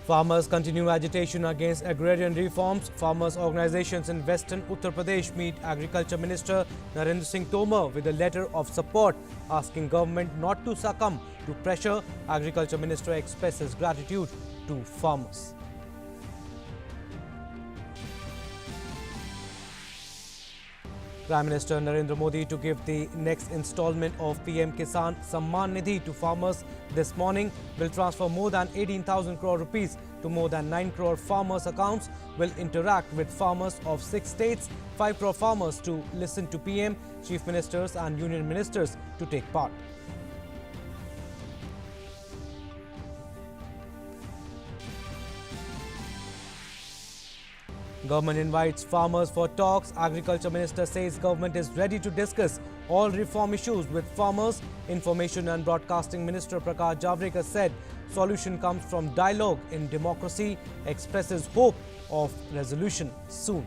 Farmers continue agitation against agrarian reforms. Farmers' organizations in Western Uttar Pradesh meet Agriculture Minister Narendra Singh Tomar with a letter of support, asking government not to succumb to pressure. Agriculture Minister expresses gratitude to farmers. Prime Minister Narendra Modi to give the next installment of PM Kisan Samman Nidhi to farmers this morning will transfer more than 18,000 crore rupees to more than 9 crore farmers' accounts, will interact with farmers of 6 states, 5 crore farmers to listen to PM, chief ministers and union ministers to take part. Government invites farmers for talks. Agriculture Minister says government is ready to discuss all reform issues with farmers. Information and Broadcasting Minister Prakash Javadekar said solution comes from dialogue in democracy, expresses hope of resolution soon.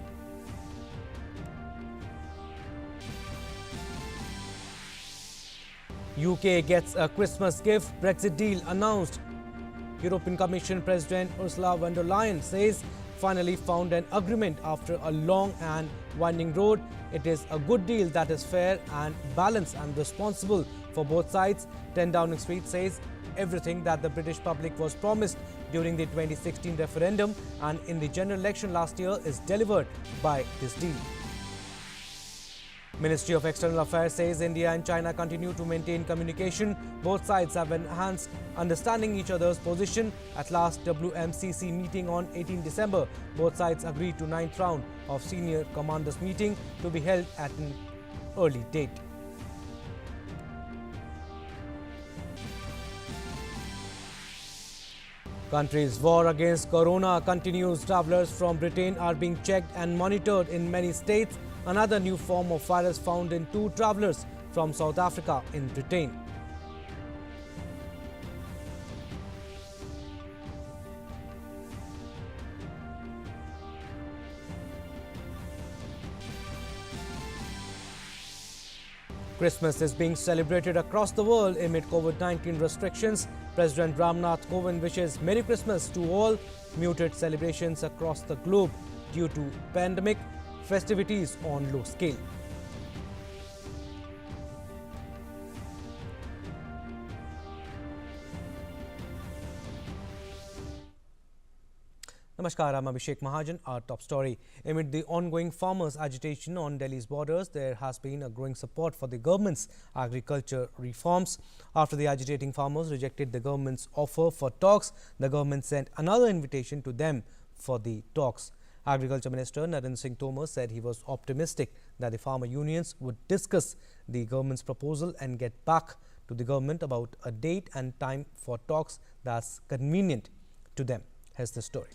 UK gets a Christmas gift. Brexit deal announced. European Commission President Ursula von der Leyen says finally found an agreement after a long and winding road. It is a good deal that is fair and balanced and responsible for both sides. 10 Downing Street says everything that the British public was promised during the 2016 referendum and in the general election last year is delivered by this deal. Ministry of External Affairs says India and China continue to maintain communication. Both sides have enhanced understanding each other's position. At last WMCC meeting on 18 December, both sides agreed to 9th round of senior commanders meeting to be held at an early date. Country's war against corona continues. Travellers from Britain are being checked and monitored in many states. Another new form of virus found in 2 travellers from South Africa in Britain. Christmas is being celebrated across the world amid COVID-19 restrictions. President Ramnath Kovind wishes Merry Christmas to all. Muted celebrations across the globe due to pandemic. Festivities on low scale. Namaskar, I'm Abhishek Mahajan. Our top story. Amid the ongoing farmers' agitation on Delhi's borders, there has been a growing support for the government's agriculture reforms. After the agitating farmers rejected the government's offer for talks, the government sent another invitation to them for the talks. Agriculture Minister Narendra Singh Tomar said he was optimistic that the farmer unions would discuss the government's proposal and get back to the government about a date and time for talks that's convenient to them. Here's the story.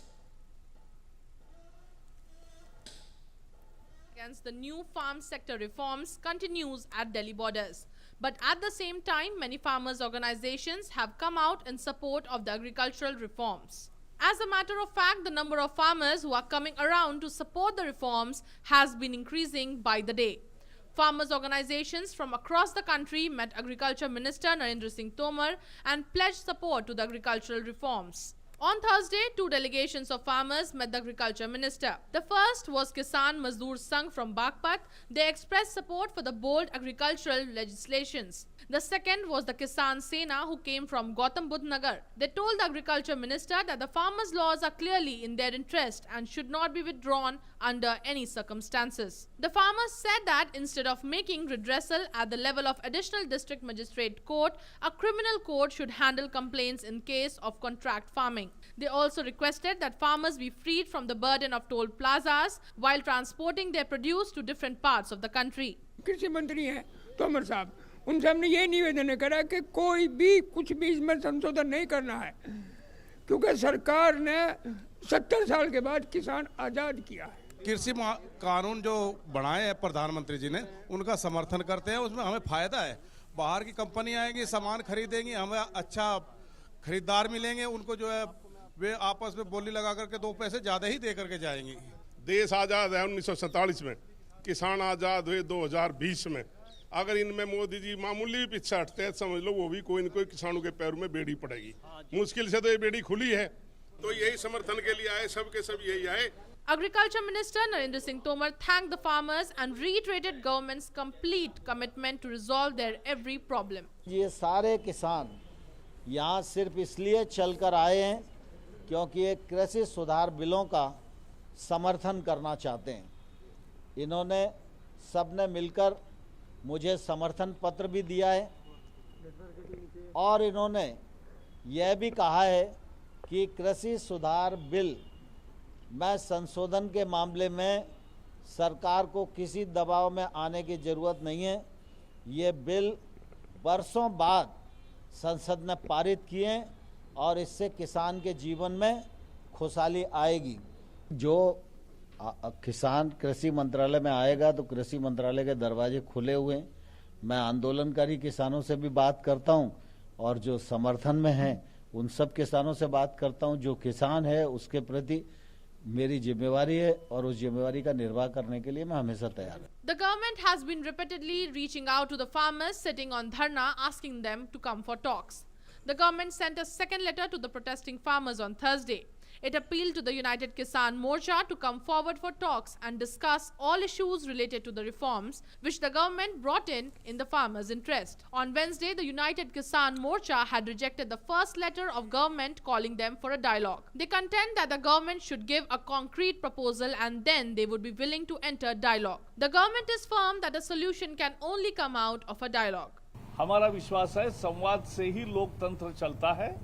Against the new farm sector reforms continues at Delhi borders. But at the same time, many farmers' organizations have come out in support of the agricultural reforms. As a matter of fact, the number of farmers who are coming around to support the reforms has been increasing by the day. Farmers' organizations from across the country met Agriculture Minister Narendra Singh Tomar and pledged support to the agricultural reforms. On Thursday, 2 delegations of farmers met the Agriculture Minister. The first was Kisan Mazdoor Sangh from Bagpat. They expressed support for the bold agricultural legislations. The second was the Kisan Sena, who came from Gautam Budh Nagar. They told the Agriculture Minister that the farmers' laws are clearly in their interest and should not be withdrawn under any circumstances. The farmers said that instead of making redressal at the level of Additional District Magistrate Court, a criminal court should handle complaints in case of contract farming. They also requested that farmers be freed from the burden of toll plazas while transporting their produce to different parts of the country. कृषि मंत्री हैं तोमर साहब, उनसे हमने ये निवेदन करा कि कोई भी कुछ भी इसमें संशोधन नहीं करना है, क्योंकि सरकार ने 70 साल के बाद किसान आजाद किया है। कृषि कानून जो बनाए हैं प्रधानमंत्री जी ने, उनका समर्थन करते हैं। उसमें हमें फायदा है। बाहर की कंपनी आएंगी, सामान खरीदेंगी, हमें अच्छा खरीदार मिलेंगे, उनको जो है वे आपस में बोली लगा करके 2 पैसे ज्यादा ही दे करके जाएंगी। देश आजाद है 1947 में, किसान आजाद हुए 2020 में। अगर इनमें मोदी जी मामूली भी पीछे हटते हैं, समझ लो वो भी कोई न कोई किसानों के पैरों में बेड़ी पड़ेगी। मुश्किल से तो ये बेड़ी खुली है, तो यही समर्थन के लिए आए, सब के सब यही आए। Agriculture Minister Narendra Singh Tomar thanked the farmers and reiterated government's complete commitment to resolve their every problem. ये सारे किसान यहाँ सिर्फ इसलिए चलकर आए हैं क्योंकि ये कृषि सुधार बिलों का समर्थन करना चाहते हैं। इन्होंने सबने मिलकर मुझे समर्थन पत्र भी दिया है और इन्होंने यह भी कहा है कि कृषि सुधार बिल में संशोधन के मामले में सरकार को किसी दबाव में आने की ज़रूरत नहीं है। ये बिल वर्षों बाद संसद ने पारित किए और इससे किसान के जीवन में खुशहाली आएगी। जो किसान कृषि मंत्रालय में आएगा तो कृषि मंत्रालय के दरवाजे खुले हुए हैं। मैं आंदोलनकारी किसानों से भी बात करता हूं और जो समर्थन में हैं उन सब किसानों से बात करता हूं। जो किसान है उसके प्रति मेरी जिम्मेवारी है और उस जिम्मेवारी का निर्वाह करने के लिए मैं हमेशा तैयार हूं। The government has been repeatedly reaching out to the farmers sitting on dharna, asking them to come for talks. The government sent a second letter to the protesting farmers on Thursday. It appealed to the United Kisan Morcha to come forward for talks and discuss all issues related to the reforms which the government brought in the farmers' interest. On Wednesday, the United Kisan Morcha had rejected the first letter of government calling them for a dialogue. They contend that the government should give a concrete proposal and then they would be willing to enter dialogue. The government is firm that a solution can only come out of a dialogue. हमारा विश्वास है संवाद से ही लोकतंत्र चलता है।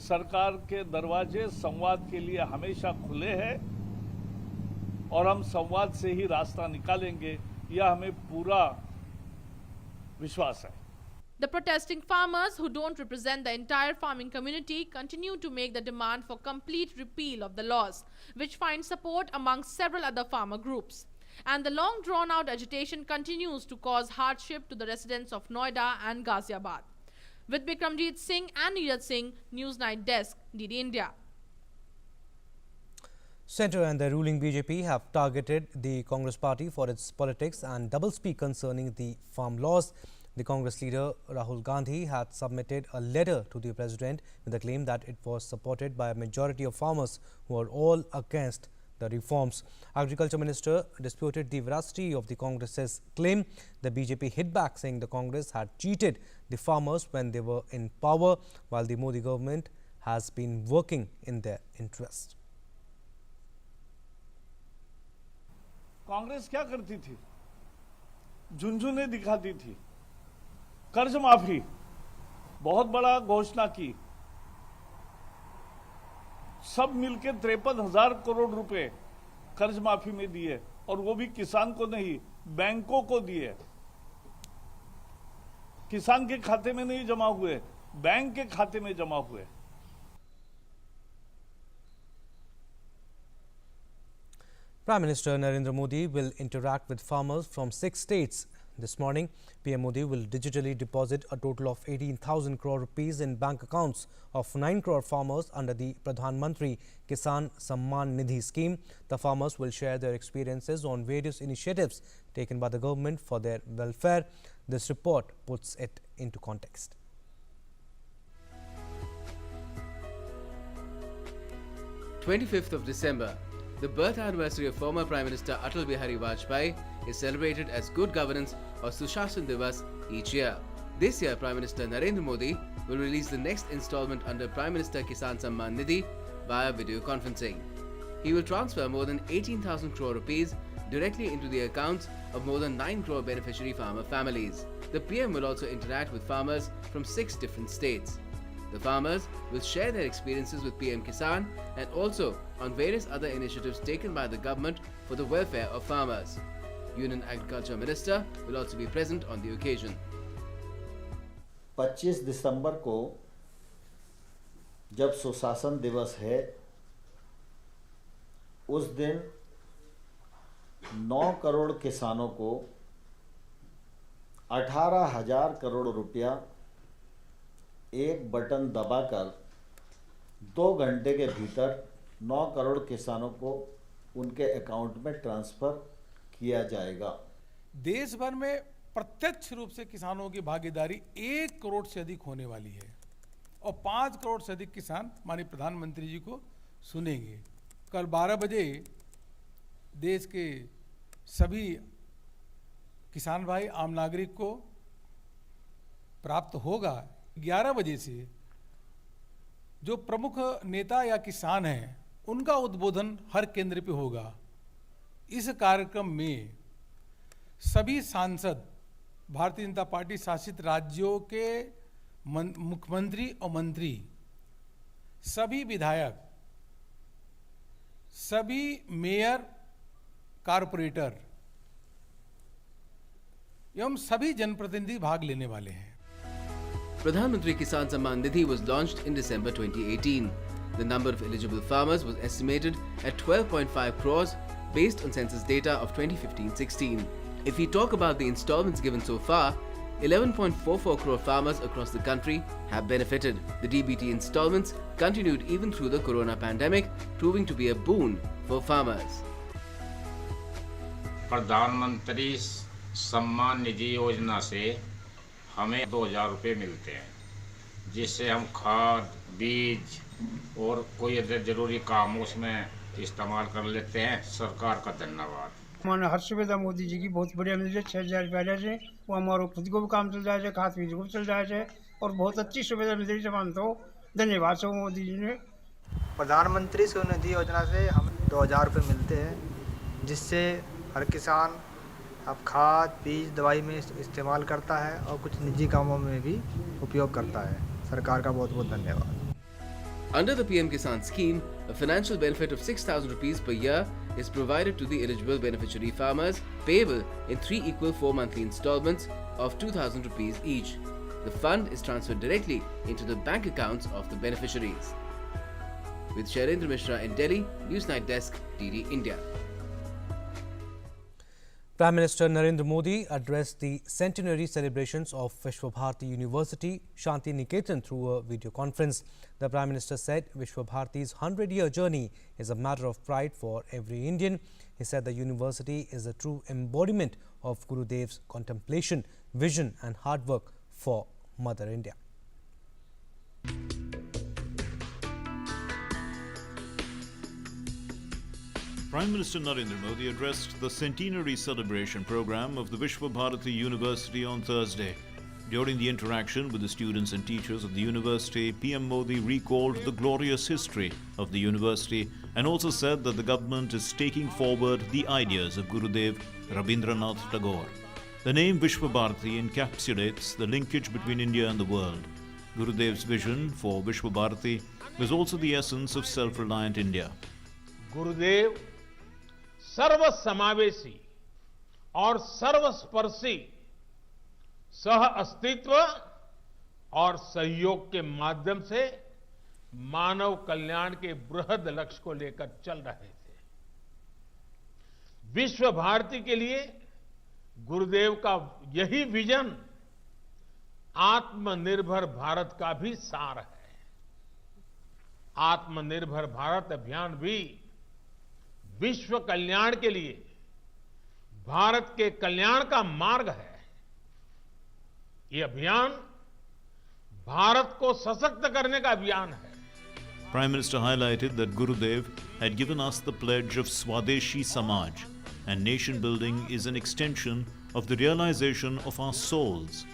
सरकार के दरवाजे संवाद के लिए हमेशा खुले हैं और हम संवाद से ही रास्ता निकालेंगे, यह हमें पूरा विश्वास है। The protesting farmers, who don't represent the entire farming community, continue to make the demand for complete repeal of the laws, which find support among several other farmer groups. And the long drawn-out agitation continues to cause hardship to the residents of Noida and Ghaziabad. With Bikramjeet Singh and Neeraj Singh, Newsnight Desk, DD India. Centre and the ruling BJP have targeted the Congress party for its politics and doublespeak concerning the farm laws. The Congress leader Rahul Gandhi had submitted a letter to the president with the claim that it was supported by a majority of farmers who are all against the reforms. Agriculture Minister disputed the veracity of the Congress's claim. The BJP hit back, saying the Congress had cheated the farmers when they were in power, while the Modi government has been working in their interest. Congress क्या करती थी? झुनझुने दिखाती थी। कर्ज माफी बहुत बड़ा घोषणा की। सब मिलके 53,000 करोड़ रुपए कर्ज माफी में दिए और वो भी किसान को नहीं, बैंकों को दिए। किसान के खाते में नहीं जमा हुए, बैंक के खाते में जमा हुए। Prime Minister Narendra Modi will interact with farmers from 6 states. This morning, PM Modi will digitally deposit a total of 18,000 crore rupees in bank accounts of 9 crore farmers under the Pradhan Mantri Kisan Samman Nidhi scheme. The farmers will share their experiences on various initiatives taken by the government for their welfare. This report puts it into context. December 25th, the birth anniversary of former Prime Minister Atal Bihari Vajpayee is celebrated as Good Governance or Sushashan Divas each year. This year, Prime Minister Narendra Modi will release the next installment under Prime Minister Kisan Samman Nidhi via video conferencing. He will transfer more than 18,000 crore rupees directly into the accounts of more than 9 crore beneficiary farmer families. The PM will also interact with farmers from 6 different states. The farmers will share their experiences with PM Kisan and also on various other initiatives taken by the government for the welfare of farmers. Union Agriculture Minister will also be present on the occasion. 25 दिसंबर को जब सुशासन दिवस है, उस दिन 9 करोड़ किसानों को 18,000 करोड़ रुपया एक बटन दबाकर 2 घंटे के भीतर 9 करोड़ किसानों को उनके अकाउंट में ट्रांसफर किया जाएगा। देश भर में प्रत्यक्ष रूप से किसानों की भागीदारी 1 करोड़ से अधिक होने वाली है। और 5 करोड़ से अधिक किसान माननीय प्रधानमंत्री जी को सुनेंगे। कल 12 बजे देश के सभी किसान भाई आम नागरिक को प्राप्त होगा। 11 बजे से जो प्रमुख नेता या किसान हैं उनका उद्बोधन हर केंद्र पे होगा। इस कार्यक्रम में सभी सांसद, भारतीय जनता पार्टी शासित राज्यों के मुख्यमंत्री और मंत्री, सभी विधायक, सभी मेयर, कारपोरेटर एवं सभी जनप्रतिनिधि भाग लेने वाले हैं। Pradhan Mantri Kisan Samman Nidhi was launched in December 2018. The number of eligible farmers was estimated at 12.5 crores based on census data of 2015-16. If we talk about the installments given so far, 11.44 crore farmers across the country have benefited. The DBT installments continued even through the corona pandemic, proving to be a boon for farmers. प्रधानमंत्री सम्मान निधि योजना से हमें 2000 रुपये मिलते हैं, जिससे हम खाद, बीज और कोई अदर जरूरी काम उसमें इस्तेमाल कर लेते हैं। सरकार का धन्यवाद। माने हर सुविधा मोदी जी की बहुत बढ़िया मिल रही है। 6000 रुपया से वो हमारो खुद को भी काम चल जाए, खाद बीज को चल जाए और बहुत अच्छी सुविधा मिल रही है। हम तो धन्यवाद सो मोदी जी ने। प्रधानमंत्री स्वनिधि योजना से हमें 2000 रुपये मिलते हैं, जिससे हर किसान अब खाद, बीज, दवाई में इस्तेमाल करता है और कुछ निजी कामों में भी उपयोग करता है। सरकार का बहुत बहुत धन्यवाद। Under the PM Kisan scheme, a financial benefit of 6,000 rupees per year is provided to the eligible beneficiary farmers, payable in 3 equal 4-monthly installments of 2,000 rupees each. The fund is transferred directly into the bank accounts of the beneficiaries. With Shailendra Mishra in Delhi, Newsnight Desk, DD India. Prime Minister Narendra Modi addressed the centenary celebrations of Vishwa Bharati University, Shanti Niketan, through a video conference. The Prime Minister said Vishwa Bharati's 100-year journey is a matter of pride for every Indian. He said the university is a true embodiment of Gurudev's contemplation, vision and hard work for Mother India. Prime Minister Narendra Modi addressed the centenary celebration program of the Vishwa Bharati University on Thursday. During the interaction with the students and teachers of the university, PM Modi recalled the glorious history of the university and also said that the government is taking forward the ideas of Gurudev Rabindranath Tagore. The name Vishwa Bharati encapsulates the linkage between India and the world. Gurudev's vision for Vishwa Bharati was also the essence of self-reliant India. गुरुदेव सर्व समावेशी और सर्वस्पर्शी सह अस्तित्व और सहयोग के माध्यम से मानव कल्याण के बृहद लक्ष्य को लेकर चल रहे थे। विश्व भारती के लिए गुरुदेव का यही विजन आत्मनिर्भर भारत का भी सार है। आत्मनिर्भर भारत अभियान भी विश्व कल्याण के लिए भारत के कल्याण का मार्ग है। ये अभियान भारत को सशक्त करने का अभियान है। Prime Minister highlighted that Gurudev had given us the pledge of Swadeshi Samaj, and nation building is an extension of the realization of our souls.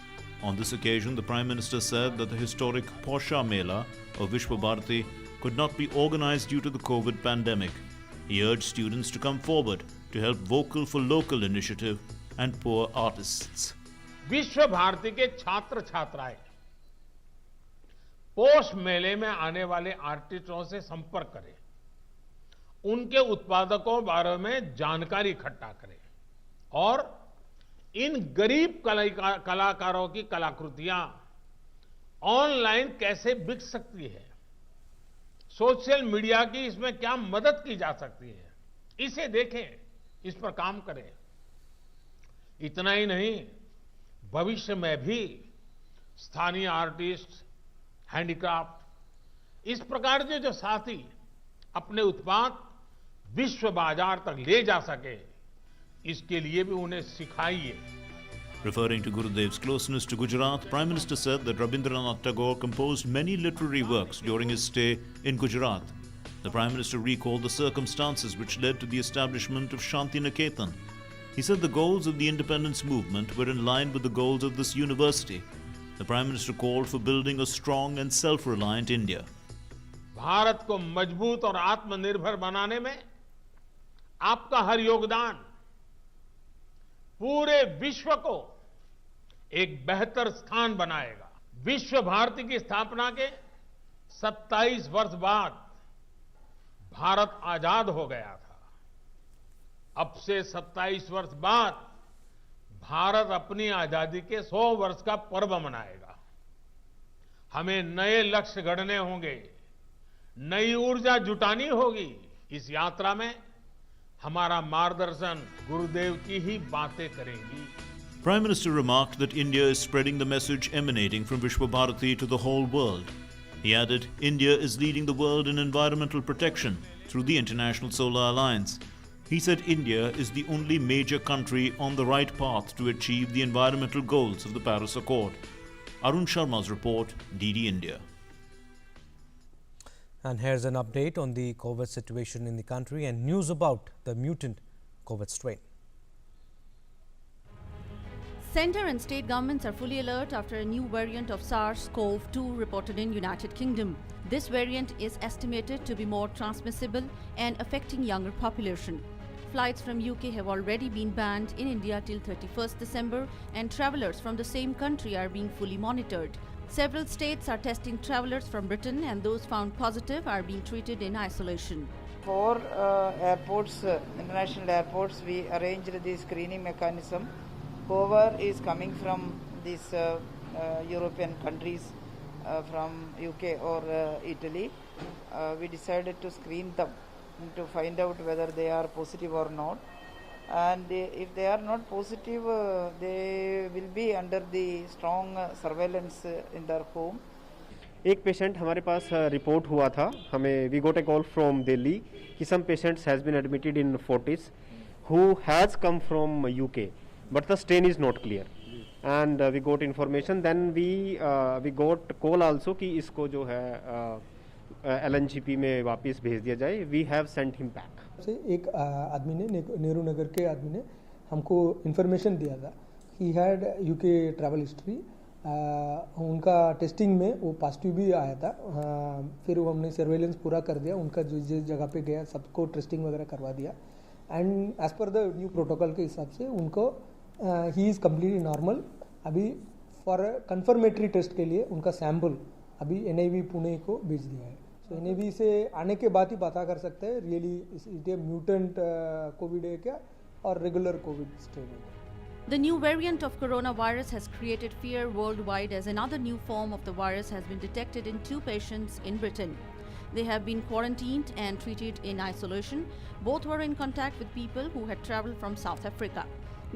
On this occasion, the Prime Minister said that the historic Posha Mela of Vishwa Bharati could not be organized due to the COVID pandemic. He urged students to come forward to help Vocal for Local initiative and poor artists. विश्व भारती के छात्र छात्राएं पोष मेले में आने वाले आर्टिस्टों से संपर्क करें, उनके उत्पादकों बारे में जानकारी इकट्ठा करें और इन गरीब कलाकारों की कलाकृतियां ऑनलाइन कैसे बिक सकती है, सोशल मीडिया की इसमें क्या मदद की जा सकती है, इसे देखें, इस पर काम करें। इतना ही नहीं, भविष्य में भी स्थानीय आर्टिस्ट, हैंडीक्राफ्ट, इस प्रकार के जो साथी अपने उत्पाद विश्व बाजार तक ले जा सके, इसके लिए भी उन्हें सिखाइए। Referring to Gurudev's closeness to Gujarat, Prime Minister said that Rabindranath Tagore composed many literary works during his stay in Gujarat. The Prime Minister recalled the circumstances which led to the establishment of Shanti Niketan. He said the goals of the independence movement were in line with the goals of this university. The Prime Minister called for building a strong and self-reliant India. Bharat को मजबूत और आत्मनिर्भर बनाने में आपका हर योगदान पूरे विश्व को एक बेहतर स्थान बनाएगा। विश्व भारती की स्थापना के 27 वर्ष बाद भारत आजाद हो गया था। अब से 27 वर्ष बाद भारत अपनी आजादी के 100 वर्ष का पर्व मनाएगा। हमें नए लक्ष्य गढ़ने होंगे, नई ऊर्जा जुटानी होगी। इस यात्रा में हमारा मार्गदर्शन गुरुदेव की ही बातें करेंगी। Prime Minister remarked that India is spreading the message emanating from Vishwa Bharati to the whole world. He added, India is leading the world in environmental protection through the International Solar Alliance. He said India is the only major country on the right path to achieve the environmental goals of the Paris Accord. Arun Sharma's report, DD India. And here's an update on the COVID situation in the country and news about the mutant COVID strain. Centre and state governments are fully alert after a new variant of SARS-CoV-2 reported in United Kingdom. This variant is estimated to be more transmissible and affecting younger population. Flights from UK have already been banned in India till 31st December and travellers from the same country are being fully monitored. Several states are testing travellers from Britain and those found positive are being treated in isolation. For airports, international airports, we arranged the screening mechanism. Whoever is coming from these European countries, from UK or Italy, we decided to screen them to find out whether they are positive or not. And if they are not positive, they will be under the strong surveillance in their home. एक patient हमारे पास report हुआ था, हमें we got a call from Delhi कि some patients has been admitted in Fortis who has come from UK but the strain is not clear and we got information then we got call also कि इसको जो है LNGP में वापस भेज दिया जाए. We have sent him back. से एक आदमी ने नेहरू नगर के आदमी ने हमको इन्फॉर्मेशन दिया था. He had UK travel history. उनका टेस्टिंग में वो पॉजिटिव भी आया था. फिर वो हमने सर्वेलेंस पूरा कर दिया. उनका जो जिस जगह पे गया सबको टेस्टिंग वगैरह करवा दिया and as per the new protocol के हिसाब से उनको ही इज़ कम्प्लीटली नॉर्मल. अभी फॉर कंफर्मेटरी टेस्ट के लिए उनका सैम्पल अभी NIV पुणे को भेज दिया है. तो NIV से आने के बाद ही पता कर सकते हैं रियली इट म्यूटेंट कोविड है क्या और रेगुलर कोविड स्ट्रेन है. The new variant of coronavirus has created fear worldwide as another new form of the virus has been detected in 2 patients in Britain. They have been quarantined and treated in isolation. Both were in contact with people who had travelled from South Africa.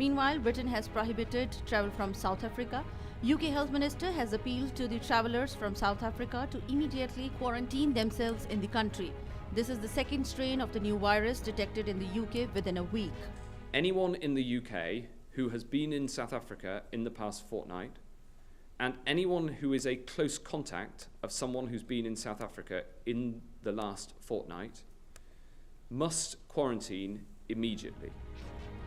Meanwhile, Britain has prohibited travel from South Africa. UK Health Minister has appealed to the travellers from South Africa to immediately quarantine themselves in the country. This is the second strain of the new virus detected in the UK within a week. Anyone in the UK who has been in South Africa in the past fortnight and anyone who is a close contact of someone who's been in South Africa in the last fortnight must quarantine immediately.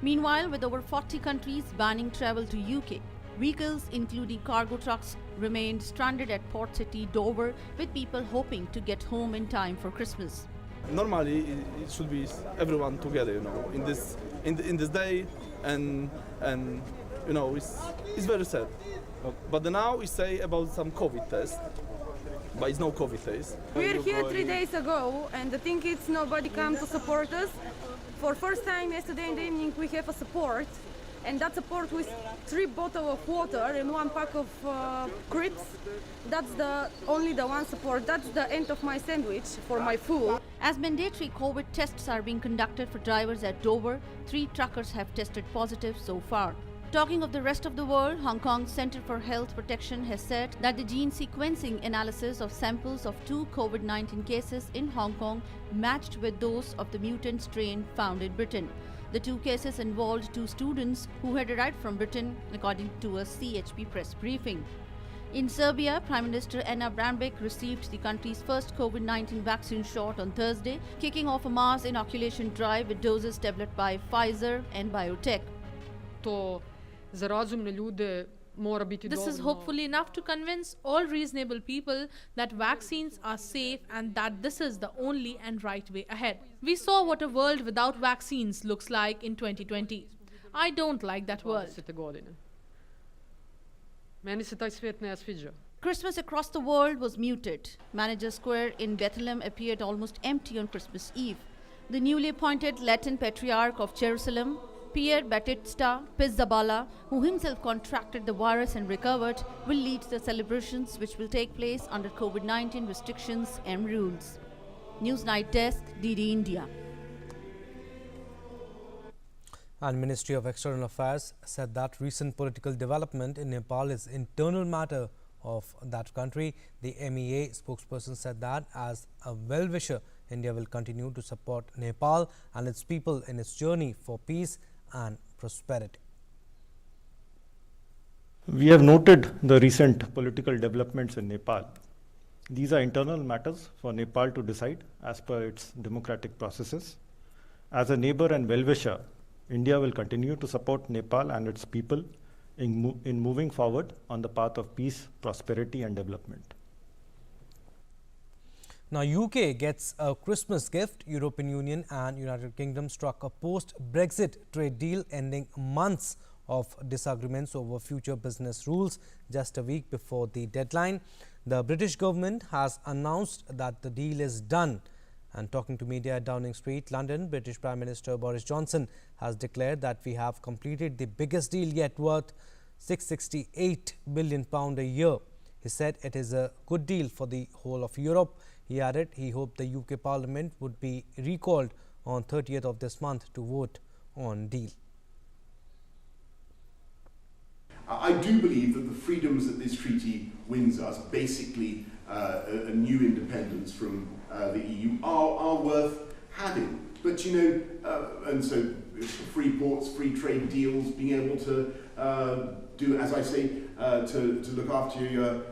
Meanwhile, with over 40 countries banning travel to UK, vehicles including cargo trucks remained stranded at port city Dover with people hoping to get home in time for Christmas. Normally it should be everyone together, you know, in this day and you know it's very sad. But now we say about some COVID test, but it's no COVID test. We're here 3 days ago, and the thing is nobody come to support us. For first time yesterday in the evening we have a support, and that support with 3 bottles of water and 1 pack of crisps. That's only the one support. That's the end of my sandwich for my food. As mandatory COVID tests are being conducted for drivers at Dover, 3 truckers have tested positive so far. Talking of the rest of the world, Hong Kong's Centre for Health Protection has said that the gene sequencing analysis of samples of 2 COVID-19 cases in Hong Kong matched with those of the mutant strain found in Britain. The two cases involved two students who had arrived from Britain, according to a CHP press briefing. In Serbia, Prime Minister Ana Brnabić received the country's first COVID-19 vaccine shot on Thursday, kicking off a mass inoculation drive with doses developed by Pfizer and BioNTech. This is hopefully enough to convince all reasonable people that vaccines are safe and that this is the only and right way ahead. We saw what a world without vaccines looks like in 2020. I don't like that world. Christmas across the world was muted. Manager Square in Bethlehem appeared almost empty on Christmas Eve. The newly appointed Latin Patriarch of Jerusalem, Pier Battista Pizzaballa, who himself contracted the virus and recovered, will lead the celebrations which will take place under COVID-19 restrictions and rules. Newsnight Desk, DD India. And Ministry of External Affairs said that recent political development in Nepal is internal matter of that country. The MEA spokesperson said that as a well-wisher, India will continue to support Nepal and its people in its journey for peace and prosperity. We have noted the recent political developments in Nepal. These are internal matters for Nepal to decide as per its democratic processes. As a neighbor and well-wisher, India will continue to support Nepal and its people in moving forward on the path of peace, prosperity and development. Now, UK gets a Christmas gift. European Union and United Kingdom struck a post-Brexit trade deal ending months of disagreements over future business rules just a week before the deadline. The British government has announced that the deal is done. And talking to media at Downing Street, London, British Prime Minister Boris Johnson has declared that we have completed the biggest deal yet, worth £668 billion a year. He said it is a good deal for the whole of Europe. He added he hoped the UK Parliament would be recalled on 30th of this month to vote on deal. I do believe that the freedoms that this treaty wins us, basically a new independence from the EU, are worth having. But you know, and so free ports, free trade deals, being able to do, as I say, to look after your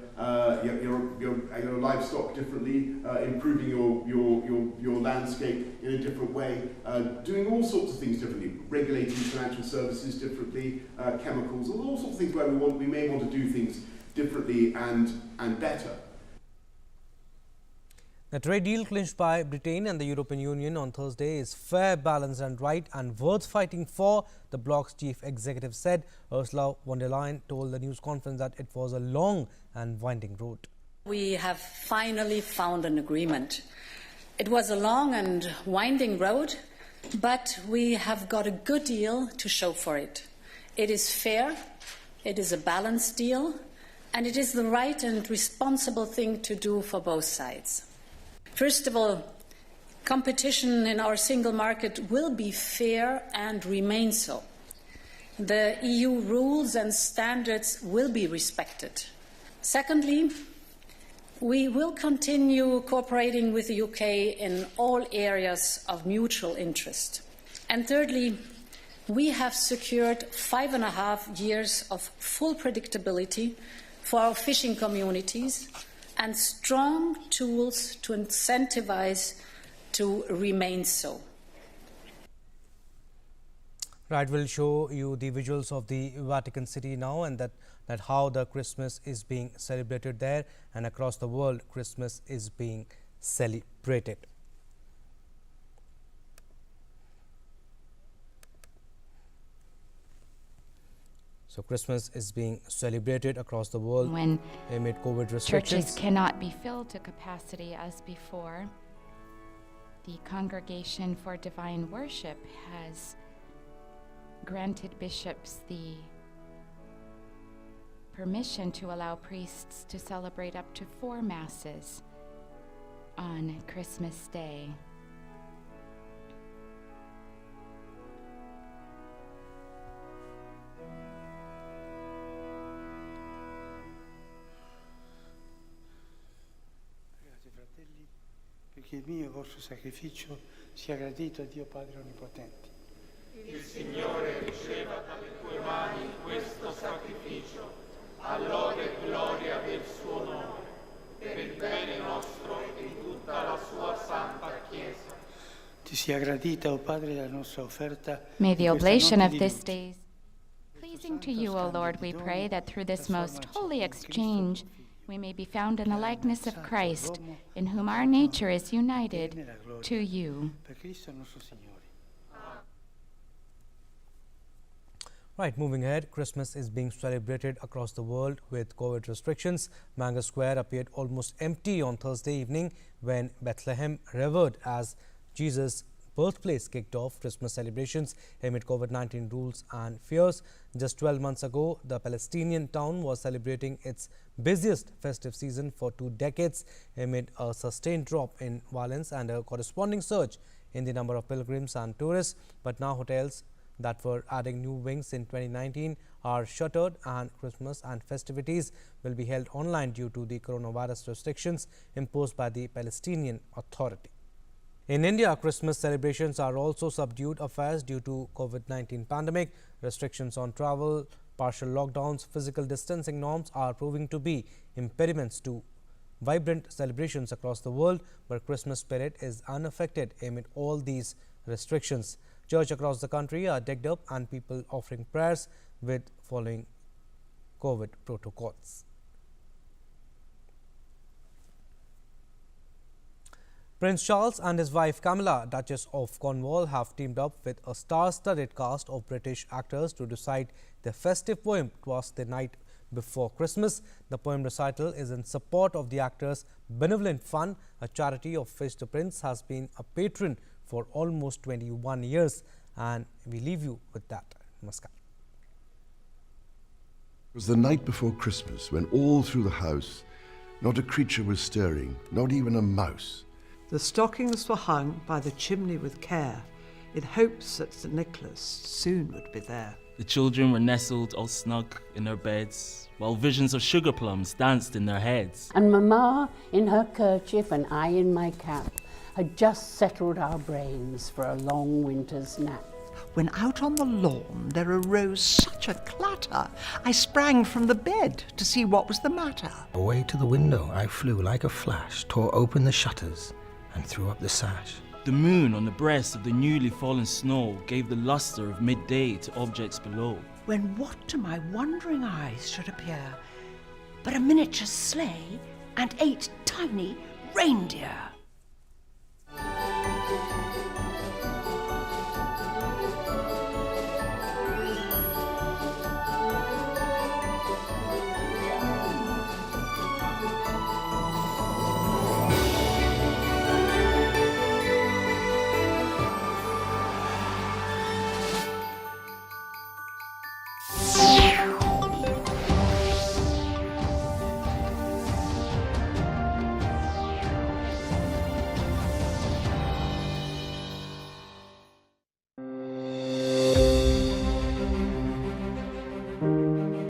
livestock differently, improving your landscape in a different way, doing all sorts of things differently, regulating financial services differently, chemicals, all sorts of things where we may want to do things differently and better. The trade deal clinched by Britain and the European Union on Thursday is fair, balanced and right and worth fighting for, the bloc's chief executive said. Ursula von der Leyen told the news conference that it was a long and winding road. We have finally found an agreement. It was a long and winding road, but we have got a good deal to show for it. It is fair, it is a balanced deal, and it is the right and responsible thing to do for both sides. First of all, competition in our single market will be fair and remain so. The EU rules and standards will be respected. Secondly, we will continue cooperating with the UK in all areas of mutual interest. And thirdly, we have secured 5.5 years of full predictability for our fishing communities and strong tools to incentivize to remain so. Right, we'll show you the visuals of the Vatican City now, and that how the Christmas is being celebrated there, and across the world Christmas is being celebrated. So Christmas is being celebrated across the world when amid COVID restrictions. Churches cannot be filled to capacity as before. The Congregation for Divine Worship has granted bishops the permission to allow priests to celebrate up to 4 masses on Christmas Day. Che il mio vostro sacrificio sia gradito a Dio Padre Onnipotente. Il Signore riceva dalle tue mani questo sacrificio, a lode e gloria del suo nome, per il bene nostro e di tutta la sua santa Chiesa. Ti sia gradita, o Padre, la nostra offerta. May the in questa oblation notte of di this lutto. day pleasing to you, O Lord, we pray that through this most holy exchange we may be found in the likeness of Christ, in whom our nature is united to you. Per Cristo nostro Signore. Right, moving ahead, Christmas is being celebrated across the world with COVID restrictions. Mango Square appeared almost empty on Thursday evening when Bethlehem, revered as Jesus' birthplace, kicked off Christmas celebrations amid COVID-19 rules and fears. Just 12 months ago, the Palestinian town was celebrating its busiest festive season for 2 decades amid a sustained drop in violence and a corresponding surge in the number of pilgrims and tourists. But now hotels that were adding new wings in 2019 are shuttered, and Christmas and festivities will be held online due to the coronavirus restrictions imposed by the Palestinian Authority. In India, Christmas celebrations are also subdued affairs due to COVID-19 pandemic. Restrictions on travel, partial lockdowns, physical distancing norms are proving to be impediments to vibrant celebrations across the world, but Christmas spirit is unaffected amid all these restrictions. Churches across the country are decked up and people offering prayers with following COVID protocols. Prince Charles and his wife Camilla, Duchess of Cornwall, have teamed up with a star-studded cast of British actors to recite their festive poem "'Twas the Night Before Christmas". The poem recital is in support of the actors' Benevolent Fund, a charity of which the Prince has been a patron for almost 21 years. And we leave you with that. Namaskar. It was the night before Christmas when all through the house not a creature was stirring, not even a mouse. The stockings were hung by the chimney with care, in hopes that St. Nicholas soon would be there. The children were nestled all snug in their beds, while visions of sugar plums danced in their heads. And Mamma, in her kerchief and I in my cap, had just settled our brains for a long winter's nap. When out on the lawn there arose such a clatter, I sprang from the bed to see what was the matter. Away to the window I flew like a flash, tore open the shutters and threw up the sash. The moon on the breast of the newly fallen snow gave the luster of midday to objects below. When what to my wondering eyes should appear but a miniature sleigh and 8 tiny reindeer.